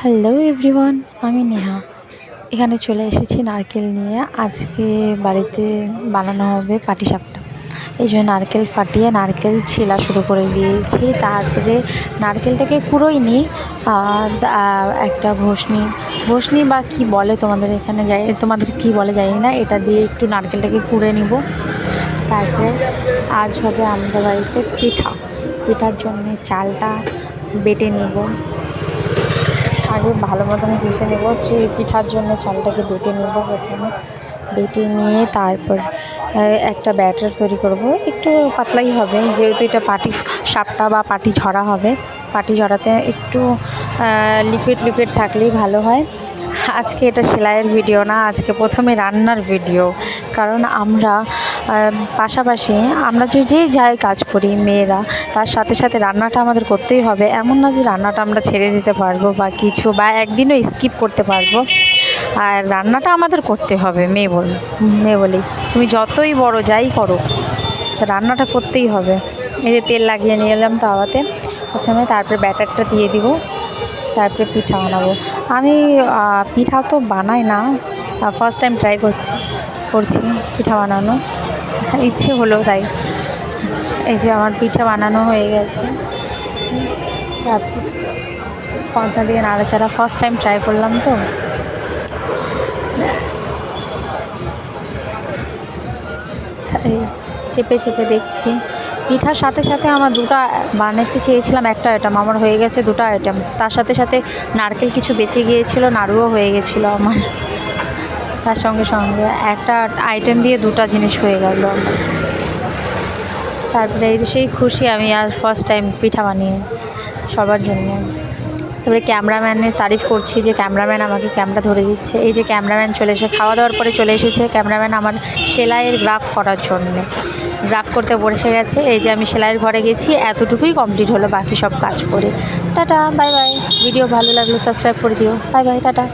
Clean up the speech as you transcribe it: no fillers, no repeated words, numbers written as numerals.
Hello everyone, আমি নেহা। এখানে চলে এসেছি নারকেল নিয়ে। আজকে বাড়িতে বানানো হবে পাটিসাপটা। এই জন্য নারকেল ফাটিয়ে নারকেল ছিলা শুরু করে দিয়েছি। তারপরে নারকেলটাকে কুড়োই নিই একটা ঘষনি বা কি বলে তোমাদের কি বলে জানি না, এটা দিয়ে একটু নারকেলটাকে কুড়ে নিব। তারপরে আজ হবে আমাদের বাড়িতে পিঠার জন্যে চালটা বেটে নেব। আগে ভালো মতন ঘষে নেব। পিঠার জন্য চালটাকে বেটে নেব। প্রথমে বেটে নিয়ে তারপর একটা ব্যাটার তৈরি করব। একটু পাতলাই হবে, যেহেতু এটা পাটি সাপটা বা পাটি ঝরা হবে। পাটি ঝরাতে একটু লিকুইড থাকলেই ভালো হয়। আজকে এটা সেলাইয়ের ভিডিও না, আজকে প্রথমে রান্নার ভিডিও। কারণ আমরা পাশাপাশি আমরা যে যাই কাজ করি মেয়েরা, তার সাথে সাথে রান্নাটা আমাদের করতেই হবে। এমন না যে রান্নাটা আমরা ছেড়ে দিতে পারবো বা একদিনও স্কিপ করতে পারবো। আর রান্নাটা আমাদের করতে হবে। মেয়ে বলি তুমি যতই বড় যাই করো, রান্নাটা করতেই হবে। এই যে তেল লাগিয়ে নিয়ে এলাম তাওয়াতে প্রথমে, তারপরে ব্যাটারটা দিয়ে দিব, তারপরে পিঠা বানাবো। আমি পিঠা তো বানাই না, ফার্স্ট টাইম ট্রাই করছি পিঠা বানানো। ইচ্ছে হলো তাই। এই যে আমার পিঠা বানানো হয়ে গেছে। তারপর পর্দা দিয়ে নাড়াচাড়া, ফার্স্ট টাইম ট্রাই করলাম তো। এই চেপে দেখছি। পিঠার সাথে সাথে আমার দুটো বানাতে চেয়েছিলাম, একটা আইটেম আমার হয়ে গেছে, দুটো আইটেম। তার সাথে সাথে নারকেল কিছু বেঁচে গিয়েছিল, নাড়ুও হয়ে গেছিলো আমার। তার সঙ্গে একটা আইটেম দিয়ে দুটো জিনিস হয়ে গেল আমার। তারপরে এই যে সেই খুশি আমি আর ফার্স্ট টাইম পিঠা বানিয়ে সবার জন্য। তারপরে ক্যামেরাম্যানের তারিফ করছি যে ক্যামেরাম্যান আমাকে ক্যামেরা ধরে দিচ্ছে। এই যে ক্যামেরাম্যান চলে এসে খাওয়া দাওয়ার পরে চলে এসেছে ক্যামেরাম্যান আমার সেলাইয়ের গ্রাফ করার জন্যে। গ্রাফ করতে বসে গেছে। এই যে আমি সেলাইয়ের ঘরে গেছি, এতটুকুই কমপ্লিট হলো, বাকি সব কাজ করে। Tata, bye bye. ভিডিও ভালো লাগলে সাবস্ক্রাইব করে দিও। Bye bye, tata.